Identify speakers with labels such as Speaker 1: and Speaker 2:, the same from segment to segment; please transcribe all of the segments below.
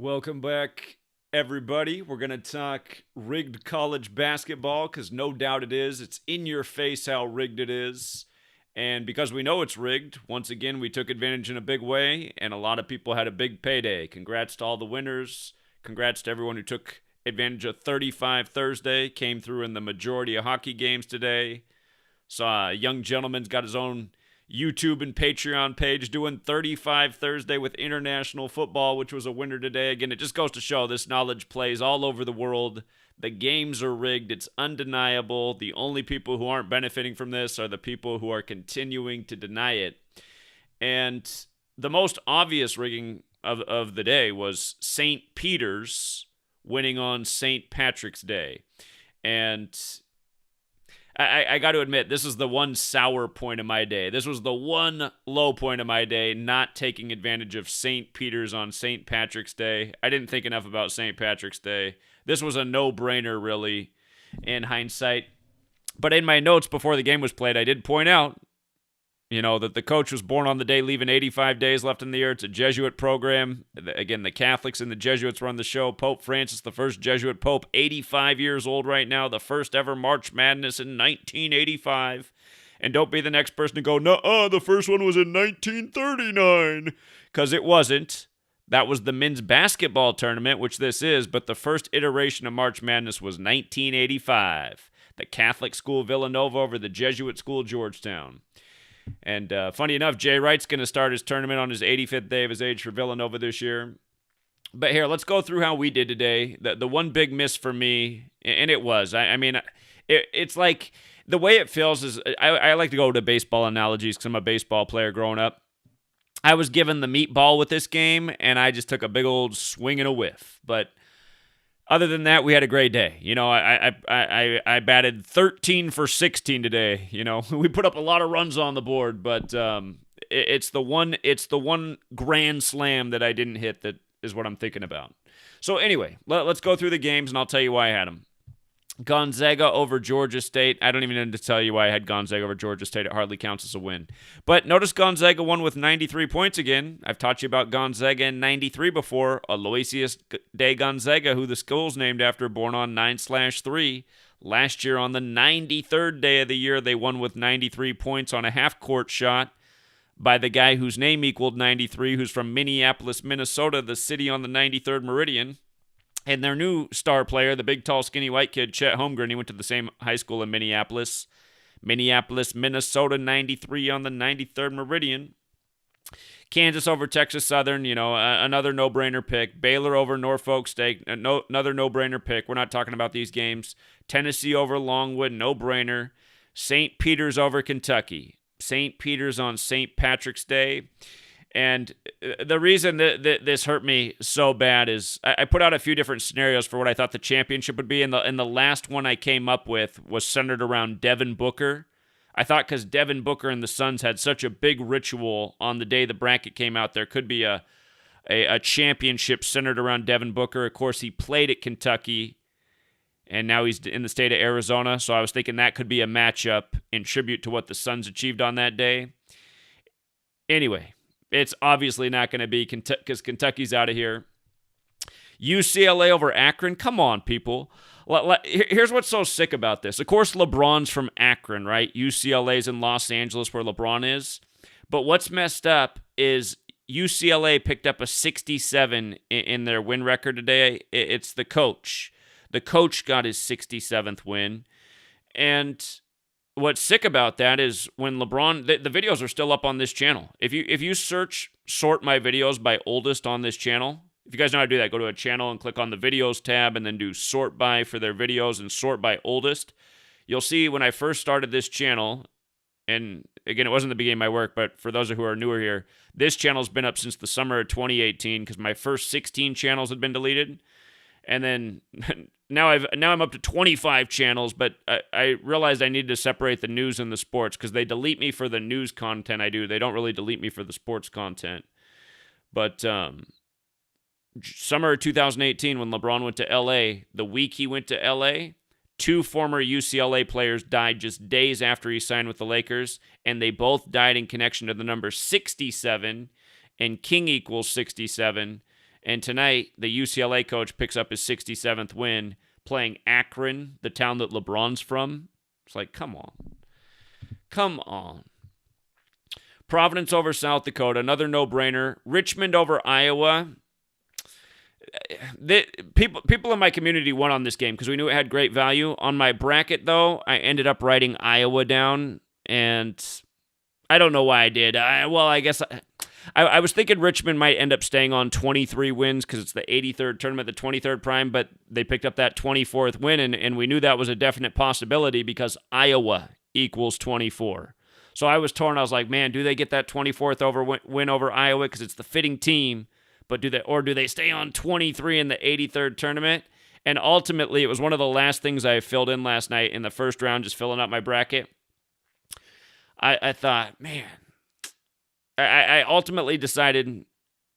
Speaker 1: Welcome back, everybody. We're going to talk rigged college basketball because no doubt it is. It's in your face how rigged it is. And because we know it's rigged, once again, we took advantage in a big way, and a lot of people had a big payday. Congrats to all the winners. Congrats to everyone who took advantage of 35 Thursday, came through in the majority of hockey games today. Saw a young gentleman's got his own YouTube and Patreon page doing 35 Thursday with international football, which was a winner today. Again, it just goes to show this knowledge plays all over the world. The games are rigged. It's undeniable. The only people who aren't benefiting from this are the people who are continuing to deny it. And the most obvious rigging of the day was St. Peter's winning on St. Patrick's Day. And I got to admit, this is the one sour point of my day. This was the one low point of my day, not taking advantage of St. Peter's on St. Patrick's Day. I didn't think enough about St. Patrick's Day. This was a no-brainer, really, in hindsight. But in my notes before the game was played, I did point out, that the coach was born on the day, leaving 85 days left in the year. It's a Jesuit program. Again, the Catholics and the Jesuits run the show. Pope Francis, the first Jesuit pope, 85 years old right now. The first ever March Madness in 1985. And don't be the next person to go, nuh-uh, the first one was in 1939. Because it wasn't. That was the men's basketball tournament, which this is. But the first iteration of March Madness was 1985. The Catholic school Villanova over the Jesuit school Georgetown. And funny enough, Jay Wright's going to start his tournament on his 85th day of his age for Villanova this year. But here, let's go through how we did today. The one big miss for me, and it was, it's like the way it feels is, I like to go to baseball analogies because I'm a baseball player growing up. I was given the meatball with this game, and I just took a big old swing and a whiff. But other than that, we had a great day. I batted 13 for 16 today. We put up a lot of runs on the board, but it's the one grand slam that I didn't hit that is what I'm thinking about. So anyway, let's go through the games, and I'll tell you why I had them. Gonzaga over Georgia State. I don't even need to tell you why I had Gonzaga over Georgia State. It hardly counts as a win. But notice Gonzaga won with 93 points again. I've taught you about Gonzaga in 93 before. Aloysius de Gonzaga, who the school's named after, born on 9/3. Last year on the 93rd day of the year, they won with 93 points on a half-court shot by the guy whose name equaled 93, who's from Minneapolis, Minnesota, the city on the 93rd meridian. And their new star player, the big, tall, skinny white kid, Chet Holmgren, he went to the same high school in Minneapolis. Minneapolis, Minnesota, 93 on the 93rd meridian. Kansas over Texas Southern, another no-brainer pick. Baylor over Norfolk State, another no-brainer pick. We're not talking about these games. Tennessee over Longwood, no-brainer. St. Peter's over Kentucky. St. Peter's on St. Patrick's Day. And the reason that this hurt me so bad is I put out a few different scenarios for what I thought the championship would be, and the last one I came up with was centered around Devin Booker. I thought because Devin Booker and the Suns had such a big ritual on the day the bracket came out, there could be a championship centered around Devin Booker. Of course, he played at Kentucky, and now he's in the state of Arizona, so I was thinking that could be a matchup in tribute to what the Suns achieved on that day. Anyway, it's obviously not going to be because Kentucky's out of here. UCLA over Akron. Come on, people. Here's what's so sick about this. Of course, LeBron's from Akron, right? UCLA's in Los Angeles where LeBron is. But what's messed up is UCLA picked up a 67 in their win record today. It's the coach. The coach got his 67th win. And what's sick about that is when LeBron, the videos are still up on this channel. If you sort my videos by oldest on this channel, if you guys know how to do that, go to a channel and click on the videos tab and then do sort by for their videos and sort by oldest. You'll see when I first started this channel, and again, it wasn't the beginning of my work, but for those who are newer here, this channel's been up since the summer of 2018 because my first 16 channels had been deleted. And then now I'm up to 25 channels, but I realized I needed to separate the news and the sports because they delete me for the news content I do. They don't really delete me for the sports content. But summer of 2018, when LeBron went to LA, the week he went to LA, two former UCLA players died just days after he signed with the Lakers, and they both died in connection to the number 67 and King equals 67. And tonight, the UCLA coach picks up his 67th win playing Akron, the town that LeBron's from. It's like, come on. Come on. Providence over South Dakota, another no-brainer. Richmond over Iowa. People in my community won on this game because we knew it had great value. On my bracket, though, I ended up writing Iowa down, and I don't know why I did. I guess I was thinking Richmond might end up staying on 23 wins because it's the 83rd tournament, the 23rd prime, but they picked up that 24th win, and we knew that was a definite possibility because Iowa equals 24. So I was torn. I was like, man, do they get that 24th win over Iowa because it's the fitting team? But do they stay on 23 in the 83rd tournament? And ultimately, it was one of the last things I filled in last night in the first round, just filling out my bracket. I thought, man, I ultimately decided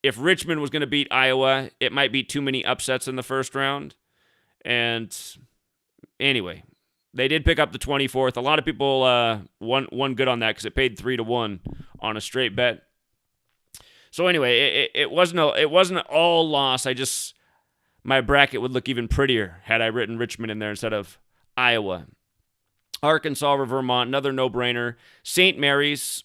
Speaker 1: if Richmond was going to beat Iowa, it might be too many upsets in the first round. And anyway, they did pick up the 24th. A lot of people won good on that because it paid 3-1 on a straight bet. So anyway, it wasn't all loss. My bracket would look even prettier had I written Richmond in there instead of Iowa. Arkansas over Vermont, another no-brainer. St. Mary's,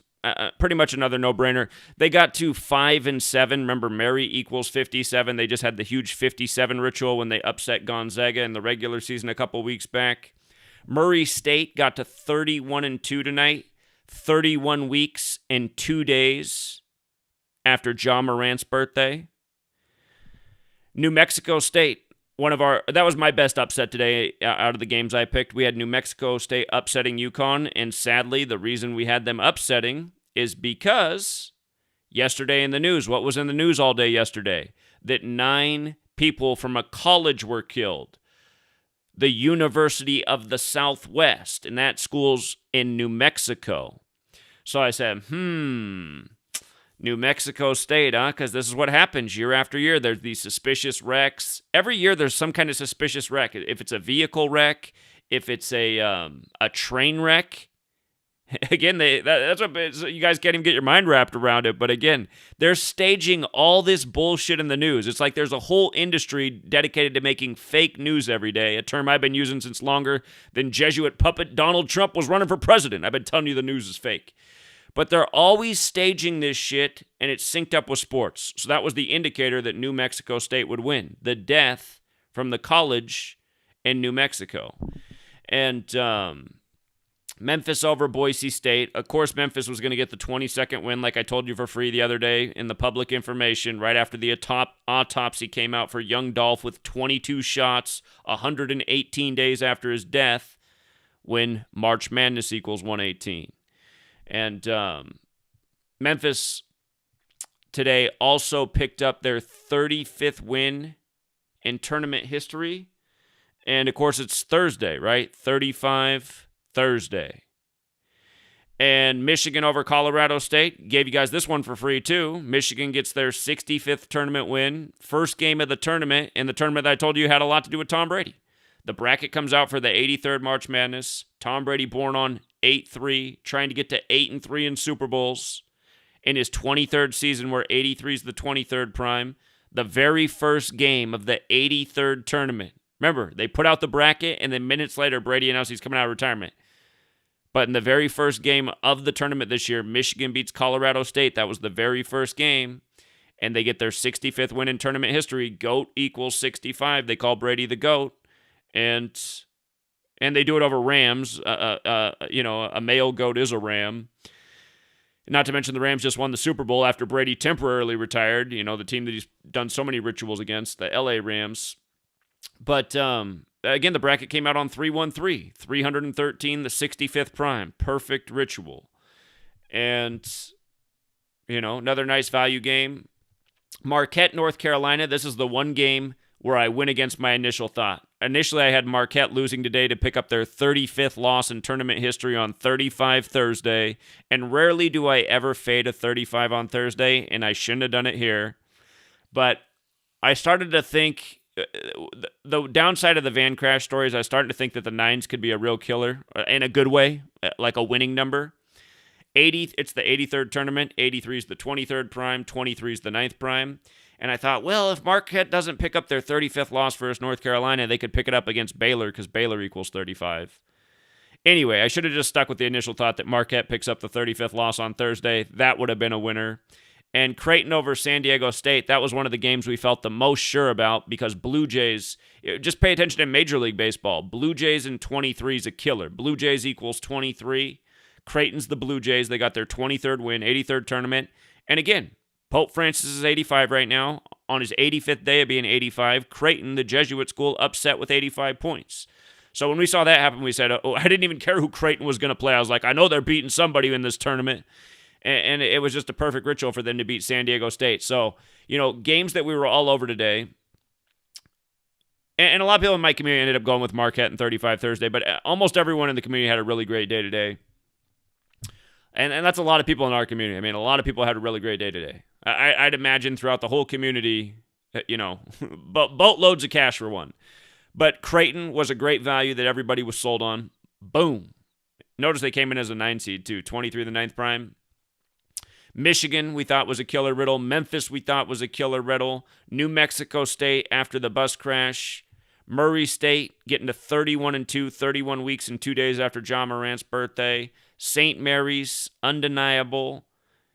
Speaker 1: pretty much another no-brainer. They got to 5-7. Remember, Mary equals 57. They just had the huge 57 ritual when they upset Gonzaga in the regular season a couple weeks back. Murray State got to 31-2 tonight, 31 weeks and 2 days after John Morant's birthday. New Mexico State, that was my best upset today out of the games I picked. We had New Mexico State upsetting UConn, and sadly, the reason we had them upsetting is because yesterday in the news, what was in the news all day yesterday? That 9 people from a college were killed. The University of the Southwest, and that school's in New Mexico. So I said, New Mexico State, huh? Because this is what happens year after year. There's these suspicious wrecks. Every year there's some kind of suspicious wreck. If it's a vehicle wreck, if it's a train wreck. Again, that's what you guys can't even get your mind wrapped around it. But again, they're staging all this bullshit in the news. It's like there's a whole industry dedicated to making fake news every day, a term I've been using since longer than Jesuit puppet Donald Trump was running for president. I've been telling you the news is fake. But they're always staging this shit, and it's synced up with sports. So that was the indicator that New Mexico State would win. The death from the college in New Mexico. And Memphis over Boise State. Of course, Memphis was going to get the 22nd win, like I told you for free the other day in the public information, right after the autopsy came out for young Dolph with 22 shots, 118 days after his death, when March Madness equals 118. And Memphis today also picked up their 35th win in tournament history. And, of course, it's Thursday, right? 35 Thursday. And Michigan over Colorado State. Gave you guys this one for free, too. Michigan gets their 65th tournament win. First game of the tournament, and the tournament that I told you had a lot to do with Tom Brady. The bracket comes out for the 83rd March Madness. Tom Brady born on 8-3, trying to get to 8-3 in Super Bowls in his 23rd season, where 83 is the 23rd prime. The very first game of the 83rd tournament. Remember, they put out the bracket, and then minutes later, Brady announced he's coming out of retirement. But in the very first game of the tournament this year, Michigan beats Colorado State. That was the very first game, and they get their 65th win in tournament history. GOAT equals 65. They call Brady the GOAT. And they do it over Rams. A male goat is a Ram. Not to mention the Rams just won the Super Bowl after Brady temporarily retired. You know, the team that he's done so many rituals against, the LA Rams. But again, the bracket came out on 313, 313, the 65th prime. Perfect ritual. And, another nice value game. Marquette, North Carolina. This is the one game where I went against my initial thought. Initially, I had Marquette losing today to pick up their 35th loss in tournament history on 35 Thursday, and rarely do I ever fade a 35 on Thursday, and I shouldn't have done it here. But I started to think, the downside of the van crash story is I started to think that the 9s could be a real killer, in a good way, like a winning number. 80, it's the 83rd tournament, 83 is the 23rd prime, 23 is the 9th prime. And I thought, well, if Marquette doesn't pick up their 35th loss versus North Carolina, they could pick it up against Baylor because Baylor equals 35. Anyway, I should have just stuck with the initial thought that Marquette picks up the 35th loss on Thursday. That would have been a winner. And Creighton over San Diego State, that was one of the games we felt the most sure about because Blue Jays, just pay attention to Major League Baseball. Blue Jays in 23 is a killer. Blue Jays equals 23. Creighton's the Blue Jays. They got their 23rd win, 83rd tournament. And again, Pope Francis is 85 right now. On his 85th day of being 85, Creighton, the Jesuit school, upset with 85 points. So when we saw that happen, we said, oh, I didn't even care who Creighton was going to play. I was like, I know they're beating somebody in this tournament. And it was just a perfect ritual for them to beat San Diego State. So, games that we were all over today. And a lot of people in my community ended up going with Marquette and 35 Thursday, but almost everyone in the community had a really great day today. And that's a lot of people in our community. I mean, a lot of people had a really great day today. I'd imagine throughout the whole community, boatloads of cash for one. But Creighton was a great value that everybody was sold on. Boom. Notice they came in as a 9 seed, too. 23 the 9th prime. Michigan, we thought was a killer riddle. Memphis, we thought was a killer riddle. New Mexico State after the bus crash. Murray State getting to 31-2, 31 weeks and 2 days after John Morant's birthday. St. Mary's, undeniable.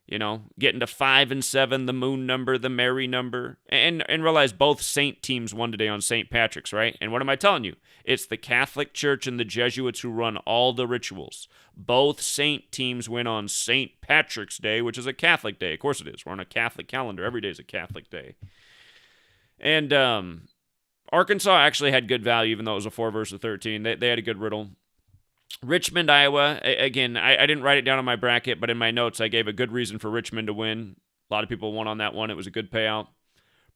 Speaker 1: Getting to 5-7, the moon number, the Mary number. And realize both Saint teams won today on St. Patrick's, right? And what am I telling you? It's the Catholic Church and the Jesuits who run all the rituals. Both Saint teams win on St. Patrick's Day, which is a Catholic day. Of course it is. We're on a Catholic calendar. Every day is a Catholic day. And Arkansas actually had good value, even though it was a 4 versus 13. They had a good riddle. Richmond, Iowa, again, I didn't write it down on my bracket, but in my notes I gave a good reason for Richmond to win. A lot of people won on that one. It was a good payout.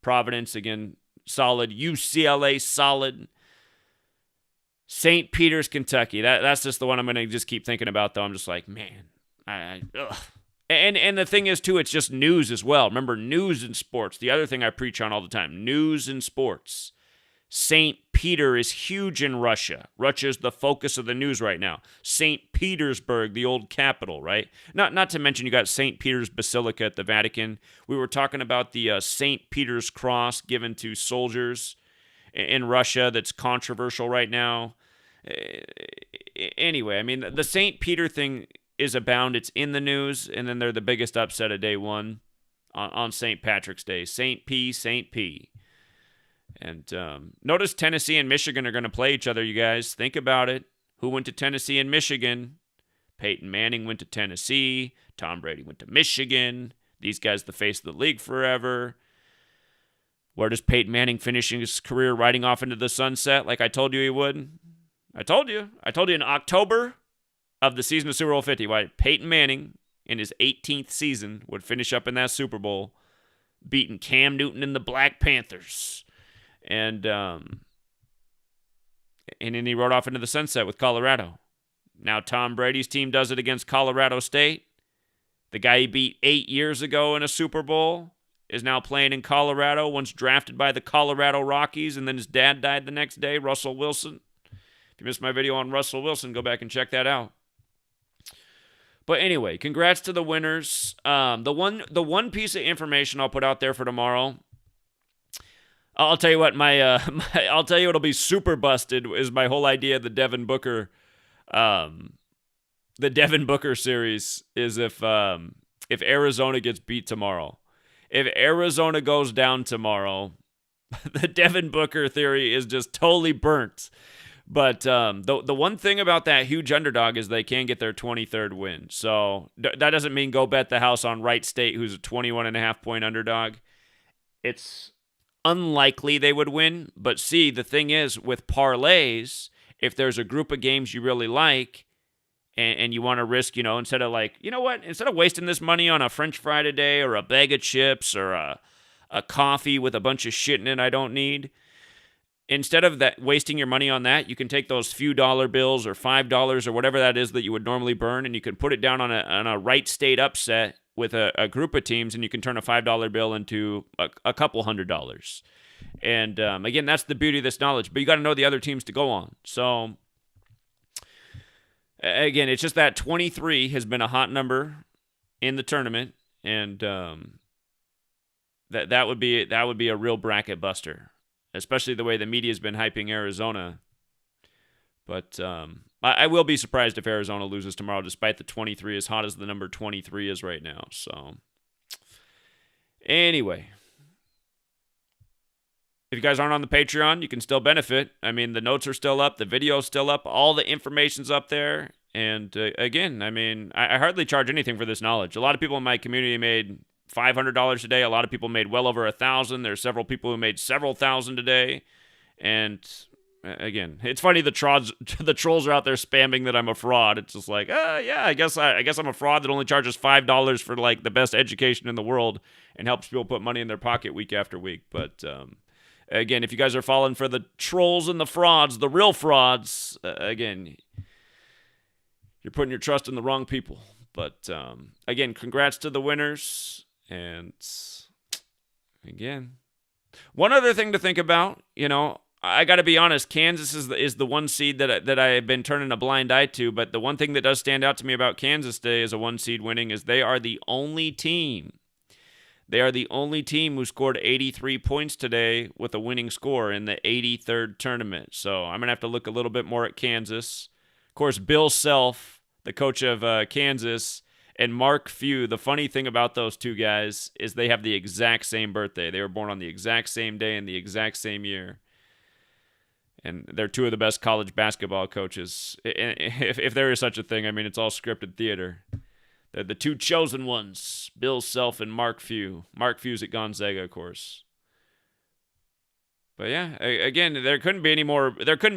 Speaker 1: Providence, again, solid. UCLA, solid. St. Peter's, Kentucky. That's just the one I'm going to just keep thinking about, though. I'm just like, man, ugh. And the thing is, too, it's just news as well. Remember, news in sports. The other thing I preach on all the time, news in sports. St. Peter is huge in Russia. Russia is the focus of the news right now. St. Petersburg, the old capital, right? Not to mention you got St. Peter's Basilica at the Vatican. We were talking about the St. Peter's Cross given to soldiers in Russia that's controversial right now. Anyway, I mean, the St. Peter thing is abound. It's in the news, and then they're the biggest upset of day one on St. Patrick's Day. St. P, St. P. And notice Tennessee and Michigan are going to play each other, you guys. Think about it. Who went to Tennessee and Michigan? Peyton Manning went to Tennessee. Tom Brady went to Michigan. These guys the face of the league forever. Where does Peyton Manning finish his career riding off into the sunset like I told you he would? I told you in October of the season of Super Bowl 50 why Peyton Manning in his 18th season would finish up in that Super Bowl beating Cam Newton and the Black Panthers. And then he rode off into the sunset with Colorado. Now Tom Brady's team does it against Colorado State. The guy he beat 8 years ago in a Super Bowl is now playing in Colorado, once drafted by the Colorado Rockies, and then his dad died the next day, Russell Wilson. If you missed my video on Russell Wilson, go back and check that out. But anyway, congrats to the winners. The one piece of information I'll put out there for tomorrow, I'll tell you what, I'll tell you what'll be super busted is my whole idea of the Devin Booker series is if Arizona gets beat tomorrow. If Arizona goes down tomorrow, the Devin Booker theory is just totally burnt. But the one thing about that huge underdog is they can get their 23rd win. So that doesn't mean go bet the house on Wright State, who's a 21.5-point underdog. It's unlikely they would win. But see, the thing is, with parlays, if there's a group of games you really like and you want to risk, instead of instead of wasting this money on a French fry today or a bag of chips or a coffee with a bunch of shit in it I don't need, instead of that wasting your money on that, you can take those few dollar bills or $5 or whatever that is that you would normally burn, and you can put it down on a Wright State upset with a group of teams, and you can turn a $5 bill into a couple $100. And again, that's the beauty of this knowledge. But you got to know the other teams to go on. So again, it's just that 23 has been a hot number in the tournament, and that would be a real bracket buster, especially the way the media's been hyping Arizona. But I will be surprised if Arizona loses tomorrow, despite the 23, as hot as the number 23 is right now. So, anyway, if you guys aren't on the Patreon, you can still benefit. I mean, the notes are still up, the video's still up, all the information's up there. And again, I mean, I hardly charge anything for this knowledge. A lot of people in my community made $500 a day. A lot of people made well over $1,000. There's several people who made several thousand a day. And again, it's funny the trolls are out there spamming that I'm a fraud. It's just like, yeah, I guess I'm a fraud that only charges $5 for like the best education in the world and helps people put money in their pocket week after week. But again, if you guys are falling for the trolls and the frauds, the real frauds, again, you're putting your trust in the wrong people. But again, congrats to the winners. And again, one other thing to think about, I got to be honest, Kansas is the one seed that I have been turning a blind eye to, but the one thing that does stand out to me about Kansas today as a one seed winning is they are the only team who scored 83 points today with a winning score in the 83rd tournament. So I'm going to have to look a little bit more at Kansas. Of course, Bill Self, the coach of Kansas, and Mark Few, the funny thing about those two guys is they have the exact same birthday. They were born on the exact same day in the exact same year. And they're two of the best college basketball coaches. If there is such a thing, I mean, it's all scripted theater. They're the two chosen ones, Bill Self and Mark Few. Mark Few's at Gonzaga, of course. But yeah, again, there couldn't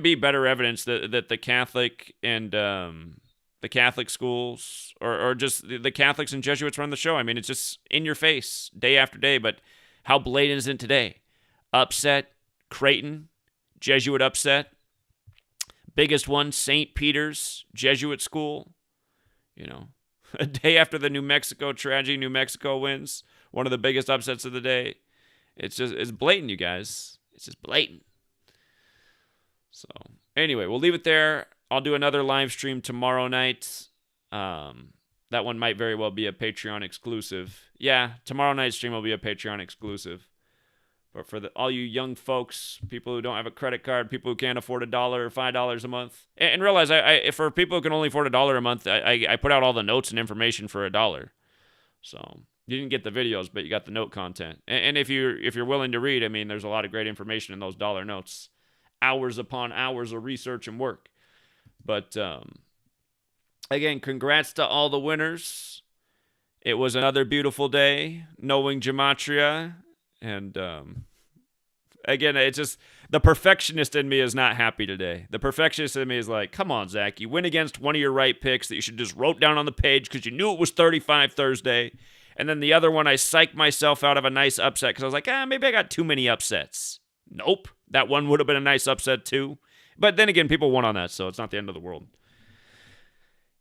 Speaker 1: be better evidence that the Catholic and the Catholic schools or just the Catholics and Jesuits run the show. I mean, it's just in your face day after day. But how blatant is it today? Upset, Creighton, Jesuit upset. Biggest one, St. Peter's, Jesuit school. A day after the New Mexico tragedy, New Mexico wins. One of the biggest upsets of the day. It's blatant, you guys. It's just blatant. So, anyway, we'll leave it there. I'll do another live stream tomorrow night. That one might very well be a Patreon exclusive. Yeah, tomorrow night's stream will be a Patreon exclusive. But for all you young folks, people who don't have a credit card, people who can't afford $1 or $5 a month, and realize for people who can only afford $1 a month, I put out all the notes and information for $1. So you didn't get the videos, but you got the note content. And if you're willing to read, I mean, there's a lot of great information in those dollar notes, hours upon hours of research and work. But again, congrats to all the winners. It was another beautiful day knowing Gematria. And again, it's just the perfectionist in me is not happy today. The perfectionist in me is like, come on, Zach, you went against one of your right picks that you should just wrote down on the page because you knew it was 35 Thursday. And then the other one, I psyched myself out of a nice upset because I was like, maybe I got too many upsets. Nope. That one would have been a nice upset too. But then again, people won on that, so it's not the end of the world.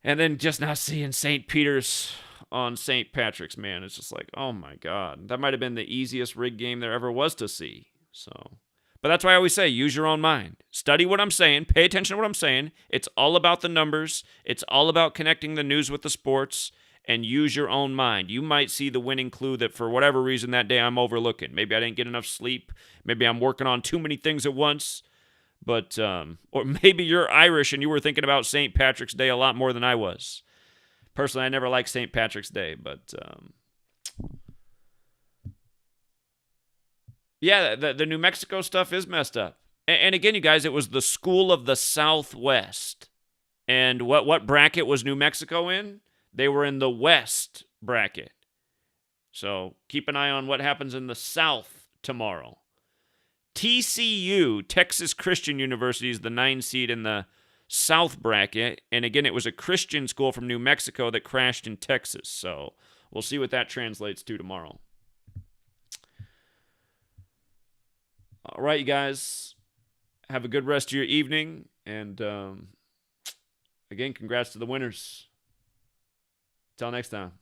Speaker 1: And then just now seeing St. Peter's on St. Patrick's, man, it's just like, oh my God. That might have been the easiest rig game there ever was to see. So, but that's why I always say, use your own mind. Study what I'm saying. Pay attention to what I'm saying. It's all about the numbers. It's all about connecting the news with the sports, and use your own mind. You might see the winning clue that for whatever reason that day I'm overlooking. Maybe I didn't get enough sleep. Maybe I'm working on too many things at once. But, or maybe you're Irish and you were thinking about St. Patrick's Day a lot more than I was. Personally, I never liked St. Patrick's Day, but yeah, the New Mexico stuff is messed up. And again, you guys, it was the School of the Southwest. And what bracket was New Mexico in? They were in the West bracket. So keep an eye on what happens in the South tomorrow. TCU, Texas Christian University, is the 9 seed in the South bracket. And again, it was a Christian school from New Mexico that crashed in Texas. So we'll see what that translates to tomorrow. All right, you guys. Have a good rest of your evening. And again, congrats to the winners. Till next time.